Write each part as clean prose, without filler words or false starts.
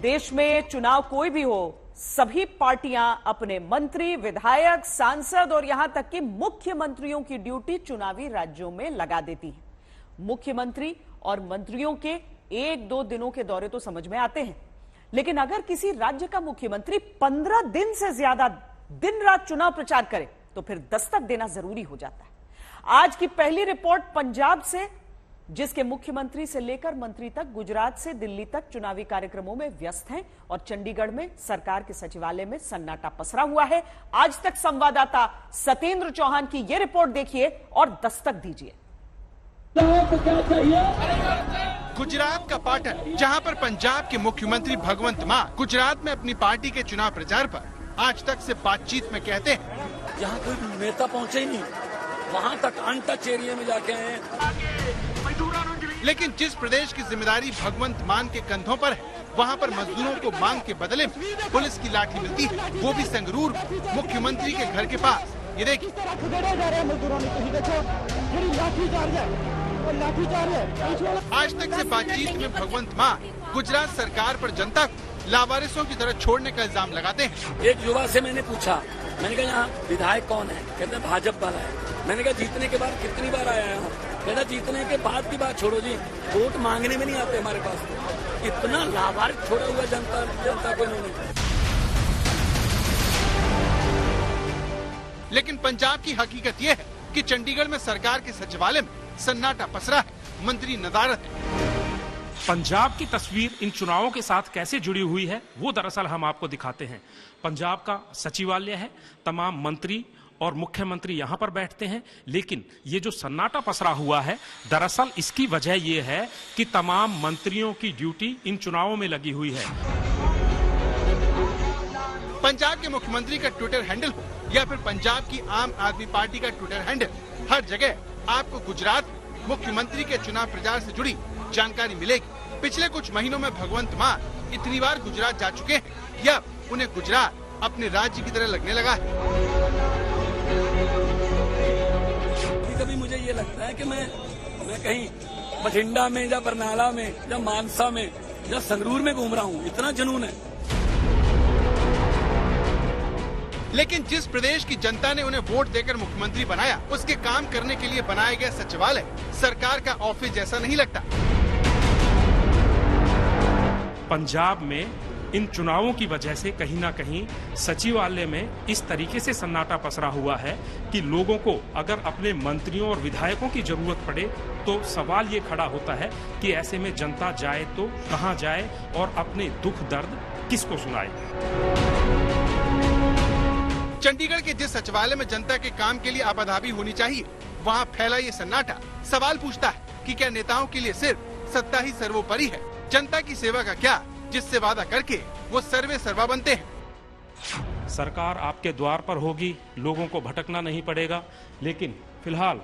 देश में चुनाव कोई भी हो, सभी पार्टियां अपने मंत्री, विधायक, सांसद और यहां तक कि मुख्यमंत्रियों की ड्यूटी चुनावी राज्यों में लगा देती है। मुख्यमंत्री और मंत्रियों के 1-2 दिनों के दौरे तो समझ में आते हैं, लेकिन अगर किसी राज्य का मुख्यमंत्री 15 दिन से ज्यादा दिन रात चुनाव प्रचार करे तो फिर दस्तक देना जरूरी हो जाता है। आज की पहली रिपोर्ट पंजाब से, जिसके मुख्यमंत्री से लेकर मंत्री तक गुजरात से दिल्ली तक चुनावी कार्यक्रमों में व्यस्त हैं और चंडीगढ़ में सरकार के सचिवालय में सन्नाटा पसरा हुआ है। आज तक संवाददाता सत्येंद्र चौहान की यह रिपोर्ट देखिए और दस्तक दीजिए। गुजरात का पाटन, जहां पर पंजाब के मुख्यमंत्री भगवंत मान गुजरात में अपनी पार्टी के चुनाव प्रचार पर आज तक से बातचीत में कहते हैं, यहाँ कोई नेता पहुंचे ही नहीं, वहाँ तक अनटच एरिया में जाके आए। लेकिन जिस प्रदेश की जिम्मेदारी भगवंत मान के कंधों पर है, वहाँ पर मजदूरों को मांग के बदले में पुलिस की लाठी मिलती है, वो भी संगरूर मुख्यमंत्री के घर के पास। ये देखिए, आज तक से बातचीत में भगवंत मान गुजरात सरकार पर जनता को लावारिसों की तरह छोड़ने का इल्जाम लगाते हैं। एक युवा से मैंने पूछा, मैंने कहा यहाँ विधायक कौन है? कहते भाजपा वाला है। मैंने कहा जीतने के बाद कितनी बार आया यहाँ? कहता जीतने के बाद की बात छोड़ो जी, वोट मांगने में नहीं आते हमारे पास। इतना लावारिस छोड़ा हुआ जनता को इन्होंने। लेकिन पंजाब की हकीकत ये है कि चंडीगढ़ में सरकार के सचिवालय में सन्नाटा पसरा है, मंत्री नदारत है। पंजाब की तस्वीर इन चुनावों के साथ कैसे जुड़ी हुई है, वो दरअसल हम आपको दिखाते हैं। पंजाब का सचिवालय है, तमाम मंत्री और मुख्यमंत्री यहां पर बैठते हैं, लेकिन ये जो सन्नाटा पसरा हुआ है, दरअसल इसकी वजह ये है कि तमाम मंत्रियों की ड्यूटी इन चुनावों में लगी हुई है। पंजाब के मुख्यमंत्री का ट्विटर हैंडल हो या फिर पंजाब की आम आदमी पार्टी का ट्विटर हैंडल, हर जगह आपको गुजरात में मुख्यमंत्री के चुनाव प्रचार से जुड़ी जानकारी मिलेगी। पिछले कुछ महीनों में भगवंत मान इतनी बार गुजरात जा चुके हैं या उन्हें गुजरात अपने राज्य की तरह लगने लगा है। कभी मुझे ये लगता है कि मैं कहीं बठिंडा में या बरनाला में या मानसा में या संगरूर में घूम रहा हूँ, इतना जुनून है। लेकिन जिस प्रदेश की जनता ने उन्हें वोट देकर मुख्यमंत्री बनाया, उसके काम करने के लिए बनाया गया सचिवालय सरकार का ऑफिस जैसा नहीं लगता। पंजाब में इन चुनावों की वजह से कहीं ना कहीं सचिवालय में इस तरीके से सन्नाटा पसरा हुआ है कि लोगों को अगर अपने मंत्रियों और विधायकों की जरूरत पड़े तो सवाल ये खड़ा होता है कि ऐसे में जनता जाए तो कहां जाए और अपने दुख दर्द किसको सुनाए। चंडीगढ़ के जिस सचिवालय में जनता के काम के लिए आपाधापी होनी चाहिए, वहाँ फैला ये सन्नाटा सवाल पूछता है कि क्या नेताओं के लिए सिर्फ सत्ता ही सर्वोपरि है? जनता की सेवा का क्या, जिससे वादा करके वो सर्वे सर्वा बनते हैं। सरकार आपके द्वार पर होगी, लोगों को भटकना नहीं पड़ेगा, लेकिन फिलहाल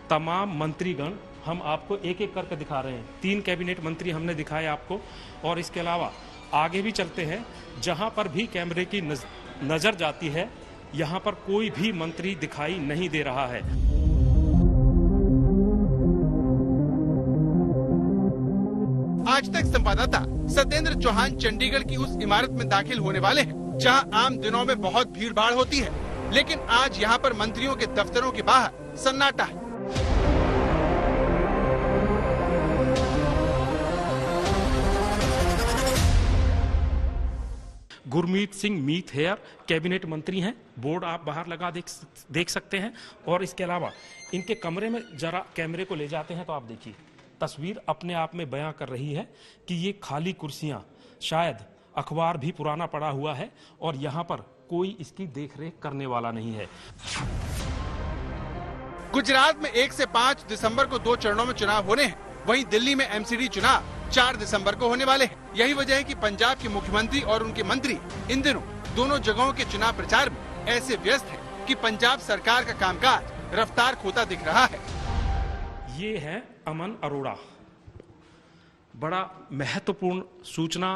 तमाम मंत्रीगण हम आपको एक एक करके दिखा रहे हैं। 3 कैबिनेट मंत्री हमने दिखाए आपको, और इसके अलावा आगे भी चलते हैं। जहां पर भी कैमरे की नजर जाती है, यहाँ पर कोई भी मंत्री दिखाई नहीं दे रहा है। आज तक संवाददाता सत्येंद्र चौहान चंडीगढ़ की उस इमारत में दाखिल होने वाले हैं जहाँ आम दिनों में बहुत भीड़ भाड़ होती है, लेकिन आज यहाँ पर मंत्रियों के दफ्तरों के बाहर सन्नाटा है। गुरमीत सिंह मीत हेयर कैबिनेट मंत्री हैं, बोर्ड आप बाहर लगा देख सकते हैं। और इसके अलावा इनके कमरे में जरा कैमरे को ले जाते हैं तो आप देखिए, तस्वीर अपने आप में बयां कर रही है कि ये खाली कुर्सियां, शायद अखबार भी पुराना पड़ा हुआ है और यहाँ पर कोई इसकी देखरेख करने वाला नहीं है। गुजरात में 1 से 5 दिसंबर को 2 चरणों में चुनाव होने हैं, वहीं दिल्ली में एमसीडी चुनाव 4 दिसंबर को होने वाले हैं। यही वजह है कि पंजाब के मुख्यमंत्री और उनके मंत्री इन दिनों दोनों जगहों के चुनाव प्रचार में ऐसे व्यस्त हैं कि पंजाब सरकार का कामकाज रफ्तार खोता दिख रहा है। ये है अमन अरोड़ा, बड़ा महत्वपूर्ण सूचना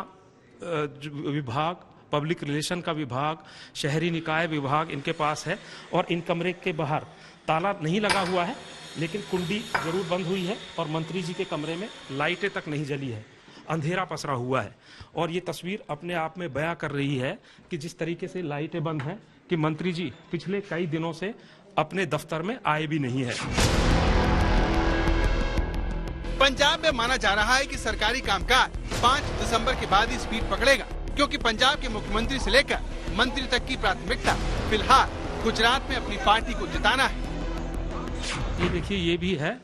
विभाग, पब्लिक रिलेशन का विभाग, शहरी निकाय विभाग इनके पास है। और इन कमरे के बाहर ताला नहीं लगा हुआ है, लेकिन कुंडी जरूर बंद हुई है और मंत्री जी के कमरे में लाइटें तक नहीं जली है। अंधेरा पसरा हुआ है। और ये तस्वीर अपने आप में बयां कर रही है कि जिस तरीके से लाइटें बंद हैं कि मंत्री जी पिछले कई दिनों से अपने दफ्तर में आए भी नहीं है। पंजाब में माना जा रहा है कि सरकारी कामकाज 5 दिसंबर के बाद ही स्पीड पकड़ेगा, क्योंकि पंजाब के मुख्यमंत्री से लेकर मंत्री तक की प्राथमिकता फिलहाल गुजरात में अपनी पार्टी को जिताना है। ये देखिए, ये भी है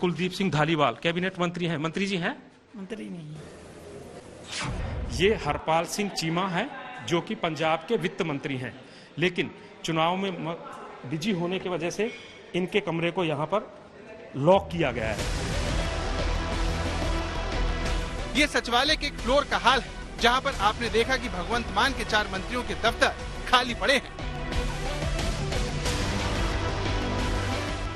कुलदीप सिंह धालीवाल, कैबिनेट मंत्री हैं। मंत्री जी हैं? मंत्री नहीं। ये हरपाल सिंह चीमा है जो कि पंजाब के वित्त मंत्री हैं, लेकिन चुनाव में बिजी होने की वजह से इनके कमरे को यहाँ पर लॉक किया गया है। ये सचिवालय के एक फ्लोर का हाल है, जहाँ पर आपने देखा कि भगवंत मान के 4 मंत्रियों के दफ्तर खाली पड़े हैं।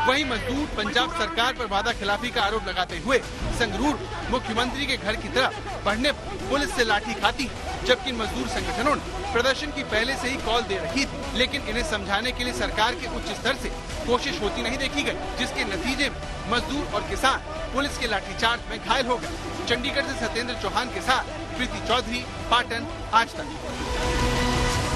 वहीं मजदूर पंजाब सरकार पर वादा खिलाफी का आरोप लगाते हुए संगरूर मुख्यमंत्री के घर की तरफ बढ़ने पर पुलिस से लाठी खाती है, जबकि मजदूर संगठनों ने प्रदर्शन की पहले से ही कॉल दे रखी थी, लेकिन इन्हें समझाने के लिए सरकार के उच्च स्तर से कोशिश होती नहीं देखी गई, जिसके नतीजे में मजदूर और किसान पुलिस के लाठीचार्ज में घायल हो गए। चंडीगढ़ से सत्येंद्र चौहान के साथ प्रीति चौधरी, पाटन, आज तक।